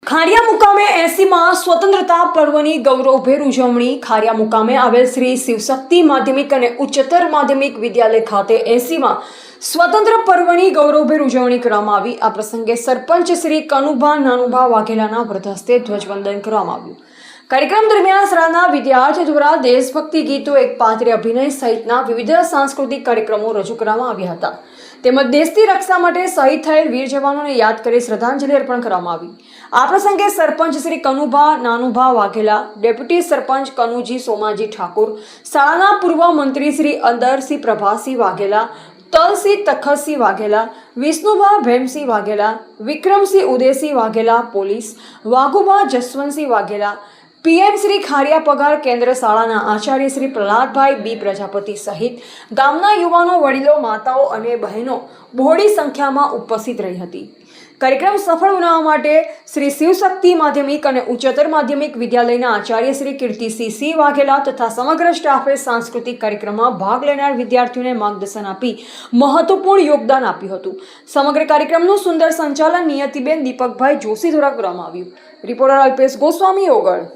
ખારિયા મુકામે 80માં સ્વતંત્રતા પર્વની ગૌરવભેર ઉજવણી. ખારિયા મુકામે આવેલ શ્રી શિવશક્તિ માધ્યમિક અને ઉચ્ચતર માધ્યમિક વિદ્યાલય ખાતે 80માં સ્વતંત્ર પર્વની ગૌરવભેર ઉજવણી કરવામાં આવી. આ પ્રસંગે સરપંચ શ્રી કનુભા નાનુભા વાઘેલાના વરદ હસ્તે ધ્વજવંદન કરવામાં આવ્યું. કાર્યક્રમ દરમિયાન શાળાના વિદ્યાર્થીઓ દ્વારા દેશભક્તિ ગીતો, એકપાત્રીય અભિનય સહિતના વિવિધ સાંસ્કૃતિક કાર્યક્રમો રજૂ કરવામાં આવ્યા હતા. તેમજ દેશની રક્ષા માટે શહીદ થયેલ વીર જવાનોને યાદ કરી શ્રદ્ધાંજલિ અર્પણ કરવામાં આવી. આ પ્રસંગે સરપંચ શ્રી કનુભા નાનુભા વાઘેલા, ડેપ્યુટી સરપંચ કનુજી સોમાજી ઠાકોર, શાળાના પૂર્વ મંત્રી શ્રી અંદરસિંહ પ્રભાસિંહ વાઘેલા, તલસિંહ તખતસિંહ વાઘેલા, વિષ્ણુભા ભેમસિંહ વાઘેલા, વિક્રમસિંહ ઉદયસિંહ વાઘેલા, પોલીસ વાઘુભા જસવંતસિંહ વાઘેલા, પીએમ શ્રી ખારિયા પગાર કેન્દ્ર શાળાના આચાર્ય શ્રી પ્રહલાદભાઈ બી પ્રજાપતિ સહિત ગામના યુવાનો, વડીલો, માતાઓ અને બહેનો બહોળી સંખ્યામાં ઉપસ્થિત રહી હતી. કાર્યક્રમ સફળ બનાવવા માટે શ્રી શિવશક્તિ માધ્યમિક અને ઉચ્ચતર માધ્યમિક વિદ્યાલયના આચાર્ય શ્રી કીર્તિસિંહ સિંહ વાઘેલા તથા સમગ્ર સ્ટાફે સાંસ્કૃતિક કાર્યક્રમમાં ભાગ લેનાર વિદ્યાર્થીઓને માર્ગદર્શન આપી મહત્વપૂર્ણ યોગદાન આપ્યું હતું. સમગ્ર કાર્યક્રમનું સુંદર સંચાલન નિયતિબેન દીપકભાઈ જોશી દ્વારા કરવામાં આવ્યું. રિપોર્ટર અલ્પેશ ગોસ્વામી, ઓગળ.